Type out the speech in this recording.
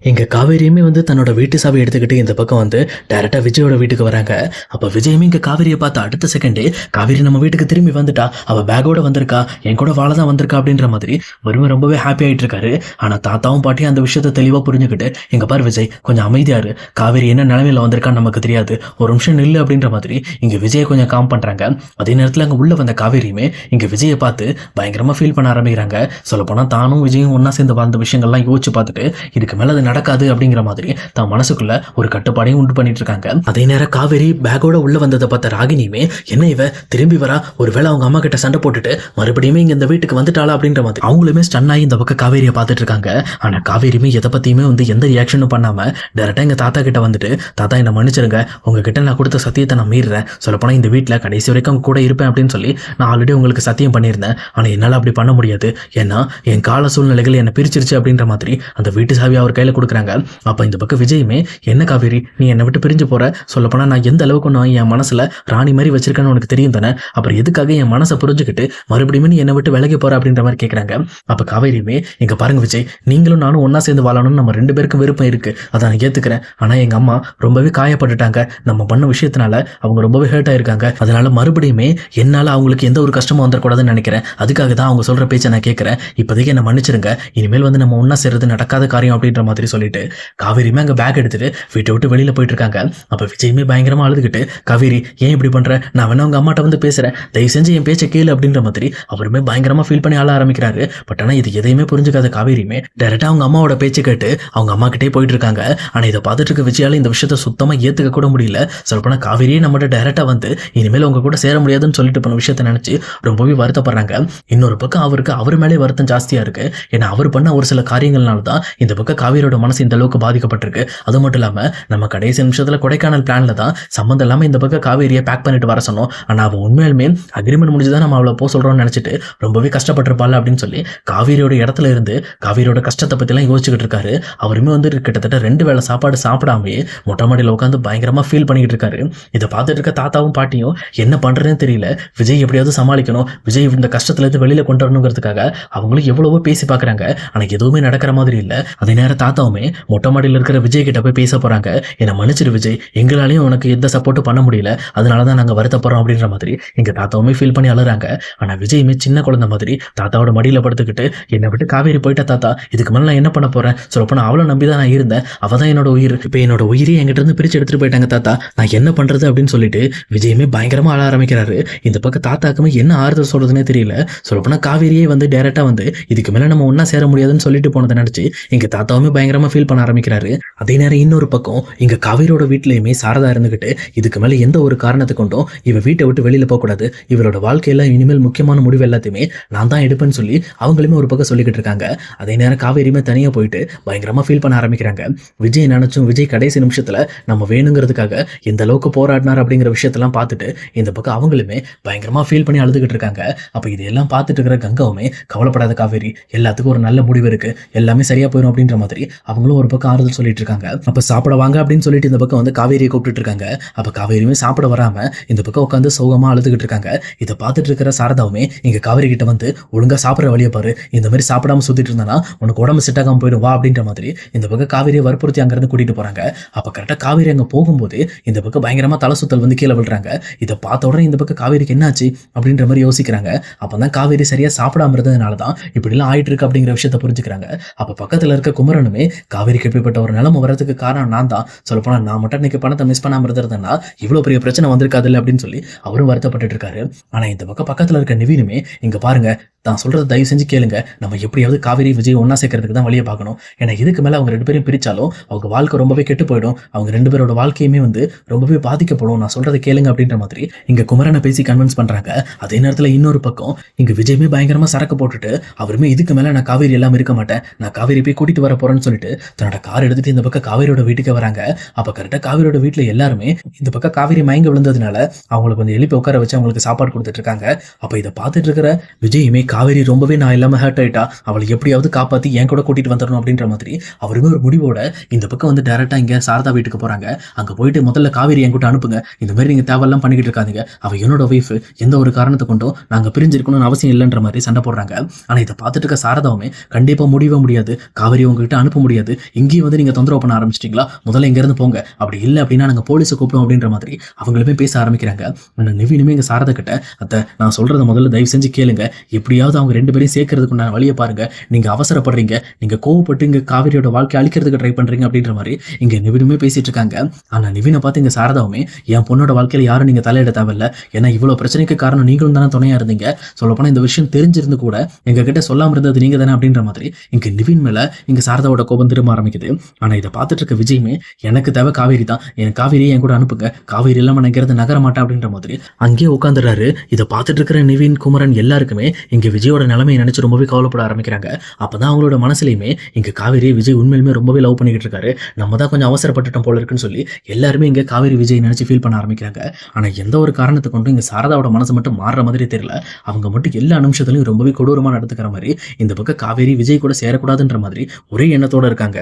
இங்க காவேரியுமே வந்து தன்னோட வீட்டு சாவி எடுத்துக்கிட்டு இந்த பக்கம் வந்து டைரக்டா விஜயோட வீட்டுக்கு வராங்க. அப்ப விஜயுமே இங்க காவேரியை பார்த்து அடுத்த செகண்டே காவேரி நம்ம வீட்டுக்கு திரும்பி வந்துட்டா, அவ பேக்கோட வந்திருக்கா, என் கூட வாழ தான் வந்திருக்கா அப்படின்ற மாதிரி வருவன் ரொம்பவே ஹாப்பி ஆயிட்டு இருக்காரு. ஆனா தாத்தாவும் பாட்டியும் அந்த விஷயத்த தெளிவா புரிஞ்சுக்கிட்டு, இங்க பாரு விஜய் கொஞ்சம் அமைதியாரு, காவேரி என்ன நிலைமையில வந்திருக்கான்னு நமக்கு தெரியாது, ஒரு நிமிஷம் நில்லு அப்படின்ற மாதிரி இங்க விஜயை கொஞ்சம் காம் பண்றாங்க. அதே நேரத்தில் அங்க உள்ள வந்த காவேரியுமே இங்க விஜயை பார்த்து பயங்கரமா ஃபீல் பண்ண ஆரம்பிக்கிறாங்க. சொல்லப்போனா தானும் விஜயும் ஒன்னா சேர்ந்து வாழ்ந்த விஷயங்கள்லாம் யோசிச்சு பார்த்துட்டு இதுக்கு மேல அது நடக்காது அப்படிங்கிற மாதிரி தான் மனசுக்குள்ள ஒரு கட்டுப்பாடையும் உண்டு பண்ணிட்டு இருக்காங்க. அதே நேரம் காவேரி பேக்கோட உள்ள வந்ததை பார்த்த ராகினியுமே என்ன இவ திரும்பி வரா, ஒருவேளை அவங்க அம்மா கிட்ட சண்டை போட்டுட்டு மறுபடியும் இங்க இந்த வீட்டுக்கு வந்துட்டாளா அப்படின்ற மாதிரி அவங்களுமே ஸ்டன் ஆகி இந்த பக்கம் காவேரியை பார்த்துட்டு இருக்காங்க. ஆனா காவேரியுமே எதை பத்தியுமே வந்து எந்த ரியாக்ஷனும் பண்ணாம டைரக்டா எங்க தாத்தா கிட்ட வந்துட்டு, தாத்தா என்ன மன்னிச்சிருங்க, உங்ககிட்ட நான் கொடுத்த சத்தியத்தை நான் மீறுறேன், சொல்லப்போனா இந்த வீட்டுல கடைசி வரைக்கும் அவங்க கூட இருப்பேன் அப்படின்னு சொல்லி நான் ஆல்ரெடி உங்களுக்கு சத்தியம் பண்ணியிருந்தேன். ஆனா என்னால அப்படி பண்ண முடியாது, ஏன்னா என் கால சூழ்நிலைகள் என்ன பிரிச்சிருச்சு அப்படின்ற மாதிரி அந்த வீட்டு சாவி அவர் கையில கொடுக்குறாங்க. அப்ப இந்த பக்கம் விஜயுமே என்ன காவேரி நீ என்னை விட்டு பிரிஞ்சு போற, சொல்லப்போனா நான் எந்த அளவுக்கு நான் என் மனசுல ராணி மாதிரி வச்சிருக்கேன்னு உனக்கு தெரியும் தானே, அப்புறம் எதுக்காக என் மனசை புரிஞ்சுக்கிட்டு மறுபடியும் நீ என்னை விட்டு விலகி போற அப்படின்ற மாதிரி கேட்கறாங்க. அப்ப காவேரியுமே இங்க பாருங்க விஜய், நீங்களும் நானும் ஒன்னா சேர்ந்து வாழணும்னு நம்ம ரெண்டு பேருக்கும் விருப்பம் இருக்கு, அதை நான் ஏத்துக்கிறேன். ஆனா எங்க அம்மா ரொம்பவே காயப்பட்டுட்டாங்க, நம்ம பண்ண விஷயத்தினால அவங்க ரொம்பவே ஹர்ட் ஆயிருக்காங்க. அதனால மறுபடியுமே என்னால அவங்களுக்கு எந்த ஒரு கஷ்டமும் வந்துடக்கூடாதுன்னு நினைக்கிறேன். அதுக்காக தான் அவங்க சொல்ற பேச்சை நான் கேட்கிறேன். இப்போதைக்கு என்ன மன்னிச்சிருங்க, இனிமேல் வந்து நம்ம ஒன்னா சேர்றது நடக்காத காரியம் அப்படின்ற மாதிரி சொல்லிட்டு காவேரியுமே அங்க பேக் எடுத்துட்டு வீட்டை விட்டு வெளியில போயிட்டு இருக்காங்க. அப்ப விஜயுமே பயங்கரமா அழுதுகிட்டு, காவேரி ஏன் இப்படி பண்ற, நான் வேணா உங்க அம்மாட்ட வந்து பேசுறேன், தயவு செஞ்சு என் பேச்சை கேளு அப்படின்ற மாதிரி அவருமே பயங்கரமா ஃபீல் பண்ணி ஆள ஆரம்பிக்கிறாரு. பட் ஆனா இது எதையுமே புரிஞ்சுக்காத காவேரியுமே டைரக்டா அவங்க அம்மாவோட பேச்சு கேட்டு அவங்க அம்மா கிட்டே போயிட்டு இருக்காங்க. ஆனா இதை பார்த்துட்டு இருக்க விஜயால இந்த விஷயத்த சுத்தமா ஏத்துக்க கூட முடியல. சொல்லப்போனா காவேரியே நம்மகிட்ட டைரக்டா வந்து இனிமேல் உங்க கூட சேர முடியாதுன்னு சொல்லிட்டு போன விஷயத்த நினைச்சு ரொம்பவே வருத்தப்படுறாங்க. இன்னொரு பக்கம் அவருக்கு அவர் மேலே வருத்தம் ஜாஸ்தியா இருக்கு. ஏன்னா அவர் பண்ண ஒரு சில காரியங்கள்னால தான் இந்த பக்கம் காவேரியோட மனசு இந்த அளவுக்கு பாதிக்கப்பட்டிருக்கு. அது மட்டும் இல்லாம நம்ம கடைசி நிமிஷத்துல கொடைக்கானல் பிளான்ல தான் சம்பந்தம் இல்லாம இந்த பக்கம் காவேரியை பேக் பண்ணிட்டு வர சொன்னோம். ஆனா அவ உண்மையிலுமே அக்ரிமெண்ட் முடிஞ்சுதான் நம்ம அவளை போக சொல்றோம்னு நினைச்சிட்டு ரொம்பவே கஷ்டப்பட்டிருப்பாள் அப்படின்னு சொல்லி காவேரியோட இடத்துல இருந்து காவேரியோட கஷ்டத்தை பத்தி எல்லாம் யோசிச்சுக்கிட்டு இருக்காரு. அவருமே வந்து கிட்டத்தட்ட 2 வேளை சாப்பாடு சாப்பிடாமே மொட்டை மாடியில் உட்காந்து பயங்கரமா ஃபீல் பண்ணிக்கிட்டு இருக்காரு. இதை பார்த்துட்டு இருக்க தாத்தாவும் பாட்டியும் என்ன பண்றதுன்னு தெரியல, விஜய் எப்படியாவது சமாளிக்கணும், விஜய் இந்த கஷ்டத்துல இருந்து வெளியில கொண்டு வரணுங்கிறதுக்காக அவங்களும் எவ்வளவோ பேசி பாக்குறாங்க. ஆனா எதுவுமே நடக்கிற மாதிரி இல்ல. அதே நேரம் தாத்தாவுமே மொட்டை மாடியில் இருக்கிற விஜய் கிட்ட போய் பேச போறாங்க. என்ன மன்னிச்சிரு விஜய், எங்களாலையும் உனக்கு எந்த சப்போர்ட்டும் பண்ண முடியல, அதனாலதான் நாங்க வருத்தப்படுறோம் அப்படின்ற மாதிரி எங்க தாத்தாவுமே ஃபீல் பண்ணி அழுறாங்க. ஆனா விஜயுமே சின்ன குழந்தை மாதிரி தாத்தாவோட மடியில படுத்துக்கிட்டு, என்னை விட்டு காவேரி போயிட்டா தாத்தா, இதுக்கு மேல நான் என்ன பண்ண போறேன், சொல்லப்போனா அவளை நம்பிதான் நான் இருந்தேன், அவதான் என்னோட உயிர், இப்ப என்னோட உயிரை என்கிட்ட இருந்து பிரிச்சு எடுத்துட்டு போயிட்டாங்க தாத்தா, நான் என்ன பண்றது அப்படின்னு சொல்லிட்டு விஜயுமே பயங்கரமா அழ ஆரம்பிக்கிறாரு. இந்த பக்கம் தாத்தாக்குமே என்ன ஆறுதல் சொல்றதுன்னே தெரியல. சொல்லப்போனா காவேரியே வந்து டைரக்டா வந்து இதுக்கு மேல நம்ம ஒன்னா சேர முடியாதுன்னு சொல்லிட்டு போனதை நினைச்சு எங்க தாத்தாவுமே பயங்கரமா ஃபீல் பண்ண ஆரம்பிக்கிறாரு. அதே நேரம் இன்னொரு பக்கம் இங்க காவேரியோட வீட்லயுமே சாரதா இருந்துகிட்டு, இதுக்கு மேல எந்த ஒரு காரணத்தை கொண்டும் இவ வீட்டை விட்டு வெளியில போக கூடாது, இவரோட வாழ்க்கையில இனிமேல் முக்கியமான முடிவு எல்லாத்தையுமே நான் தான் எடுப்பேன்னு சொல்லி அவங்களுமே ஒரு பக்கம் சொல்லிக்கிட்டு இருக்காங்க. அதே நேரம் காவேரியுமே தனியா போயிட்டு பயங்கரமா ஃபீல் பண்ண ஆரம்பிக்கிறாங்க. விஜய் நினைச்சும் விஜய் கடைசி நிமிஷத்துல நம்ம வேணுங்கிறதுக்காக எந்த அளவுக்கு போராடினார் அப்படிங்கிற விஷயத்தெல்லாம் பார்த்துட்டு இந்த பக்கம் அவங்களுமே பயங்கரமா ஃபீல் பண்ணி அழுதுகிட்டு இருக்காங்க. அப்ப இதெல்லாம் பார்த்துட்டு இருக்கிற கங்காவுமே, கவலைப்படாத காவேரி, எல்லாத்துக்கும் ஒரு நல்ல முடிவு இருக்கு, எல்லாமே சரியா போயிடும் அப்படின்ற மாதிரி அவங்களும் ஒரு பக்கம் ஆறுதல் சொல்லிட்டு இருக்காங்க. அப்ப சாப்பிட வாங்க அப்படின்னு சொல்லிட்டு இந்த பக்கம் வந்து காவேரியை கூப்பிட்டு இருக்காங்க. அப்ப காவேரியுமே சாப்பிட வராம இந்த பக்கம் உட்காந்து சோகமா அழுதுகிட்டு இருக்காங்க. இதை பார்த்துட்டு இருக்கிற சாரதாவுமே இங்க காவேரி கிட்ட வந்து, ஒழுங்கா சாப்பிட்ற வழியை பாரு, இந்த மாதிரி சாப்பிடாம சுத்திட்டு இருந்தானா உனக்கு உடம்பு செட் ஆகாம போயிடும் வா அப்படின்ற மாதிரி இந்த பக்கம் காவேரியை வற்புறுத்தி அங்கிருந்து கூட்டிட்டு போறாங்க. அப்ப கரெக்டா காவேரி அங்க போகும்போது இந்த பக்கம் பயங்கரமா தலை சுத்தல் வந்து கீழே விழுறாங்க. இதை பார்த்த உடனே இந்த பக்கம் காவேரிக்கு என்னாச்சு அப்படின்ற மாதிரி யோசிக்கிறாங்க. அப்பதான் காவேரி சரியா சாப்பிடாம இருந்ததுனாலதான் இப்படி எல்லாம் ஆயிட்டு இருக்கு அப்படிங்கிற விஷயத்த புரிஞ்சுக்கிறாங்க. அப்ப பக்கத்துல இருக்க குமரனுமே, காவேரிக்கு எப்படிப்பட்ட ஒரு நிலைமை வரதுக்கு காரணம் நான் தான், சொல்லப்போனா நான் மட்டும் இன்னைக்கு பணத்தை மிஸ் பண்ணாம இருந்திருந்தேன்னா இவ்வளவு பெரிய பிரச்சனை வந்திருக்காது இல்லை அப்படின்னு சொல்லி அவரும் வருத்தப்பட்டு இருக்காரு. ஆனா இந்த பக்கம் பக்கத்துல இருக்க நிவினுமே, இங்க பாருங்க நான் சொல்றது தயவு செஞ்சு கேளுங்க, நம்ம எப்படியாவது காவேரி விஜய் ஒன்னா சேர்க்கறதுக்கு தான் வழியை பார்க்கணும். ஏன்னா இதுக்கு மேல அவங்க 2 பேரும் பிரிச்சாலும் அவங்க வாழ்க்கை ரொம்பவே கெட்டு போயிடும், அவங்க 2 பேரோட வாழ்க்கையுமே வந்து ரொம்பவே பாதிக்கப்படும், நான் சொல்றதை கேளுங்க அப்படின்ற மாதிரி இங்க குமரனை பேசி கன்வின்ஸ் பண்றாங்க. அதே நேரத்துல இன்னொரு பக்கம் இங்க விஜயுமே பயங்கரமா சரக்கு போட்டுட்டு அவருமே இதுக்கு மேல நான் காவேரி எல்லாம் இருக்க மாட்டேன், நான் காவேரி போய் கூட்டிட்டு வர போறேன்னு சொல்லிட்டு தன்னோட கார் எடுத்துட்டு இந்த பக்கம் காவேரியோட வீட்டுக்கு வராங்க. அப்ப கரெக்டா காவேரியோட வீட்டுல எல்லாருமே இந்த பக்கம் காவேரி மயங்க விழுந்ததுனால அவங்களுக்கு வந்து எழுப்பி உட்கார வச்சு அவங்களுக்கு சாப்பாடு கொடுத்துட்டு இருக்காங்க. அப்ப இதை பார்த்துட்டு இருக்கிற விஜயுமே காவேரி ரொம்பவே நான் இல்லாம ஹர்ட் ஆயிட்டா, அவளை எப்படியாவது காப்பாத்தி என் கூட கூட்டிட்டு வந்துடணும் அப்படின்ற மாதிரி அவருமே ஒரு முடிவோட இந்த பக்கம் வந்து டைரக்டா இங்க சாரதா வீட்டுக்கு போறாங்க. அங்க போயிட்டு முதல்ல காவேரி என் கூட அனுப்புங்க, இந்த மாதிரி நீங்க தேவையெல்லாம் பண்ணிக்கிட்டு இருக்காதீங்க, அவ என்னோட ஒய்ஃப், எந்த ஒரு காரணத்தை கொண்டும் நாங்க பிரிஞ்சிருக்கணும்னு அவசியம் இல்லைன்ற மாதிரி சண்டை போடுறாங்க. ஆனா இதை பார்த்துட்டு இருக்க சாரதாவுமே கண்டிப்பா முடியவே முடியாது, காவேரி உங்ககிட்ட அனுப்ப முடியாது, இங்கேயும் வந்து நீங்க தொந்தரவு பண்ண ஆரம்பிச்சிட்டீங்களா, முதல்ல இங்க இருந்து போங்க, அப்படி இல்லை அப்படின்னா நாங்க போலீஸை கூப்பிடுவோம் அப்படின்ற மாதிரி அவங்களுமே பேச ஆரம்பிக்கிறாங்க. ஆனா நிவினுமே இங்க சாரதா கிட்ட, அத்தை நான் சொல்றதை முதல்ல தயவு செஞ்சு கேளுங்க, எப்படியாவது அவங்க ரெண்டு பேரையும் சேர்க்கறதுக்கு உண்டான வழியை பாருங்க, நீங்க அவசரப்படுறீங்க, நீங்க கோவப்பட்டு இங்க காவேரியோட வாழ்க்கை அழிக்கிறதுக்கு ட்ரை பண்றீங்க அப்படின்ற மாதிரி இங்க நிவினுமே பேசிட்டு இருக்காங்க. ஆனா நிவினை பார்த்து இங்க சாரதாவுமே, என் பொண்ணோட வாழ்க்கையில யாரும் நீங்க தலையிட தேவையில்ல, ஏன்னா இவ்வளவு பிரச்சனைக்கு காரணம் நீங்களும் தானே துணையா இருந்தீங்க, சொல்லப்போனா இந்த விஷயம் தெரிஞ்சிருந்து கூட எங்க கிட்ட சொல்லாம இருந்தது நீங்க தானே அப்படின்ற மாதிரி இங்க நிவின் மேல இங்க சாரதாவோட கோபம் திரும்ப ஆரம்பிக்குது. ஆனா இதை பார்த்துட்டு இருக்க விஜயுமே, எனக்கு தேவை காவேரி தான், என் காவேரியை என் கூட அனுப்புங்க, காவேரி இல்லாம நான் இங்கிருந்து நகர மாட்டேன் அப்படின்ற மாதிரி அங்கேயே உட்காந்துறாரு. இதை பார்த்துட்டு இருக்கிற நிவின், குமரன் எல்லாருக்குமே இங்க விஜயோட நிலைமையை நினைச்சு ரொம்பவே கவலைப்பட ஆரம்பிக்கிறாங்க. அப்பதான் அவங்களோட மனசுலயுமே இங்க காவேரி விஜய் உண்மையிலுமே ரொம்பவே லவ் பண்ணிக்கிட்டு இருக்காரு, நம்ம தான் கொஞ்சம் அவசரப்பட்டுட்டோம் போல இருக்குன்னு சொல்லி எல்லாருமே இங்க காவேரி விஜய் நினைச்சு ஃபீல் பண்ண ஆரம்பிக்கிறாங்க. ஆனா எந்த ஒரு காரணத்தை கொண்டும் இங்க சாரதாவோட மனசு மட்டும் மாறுற மாதிரி தெரியல. அவங்க மட்டும் எல்லா நிமிஷத்துலயும் ரொம்பவே கொடூரமா நடந்துக்கிற மாதிரி இந்த பக்கம் காவேரி விஜய் கூட சேரக்கூடாதுன்ற மாதிரி ஒரே எண்ணத்தோட இருக்காங்க.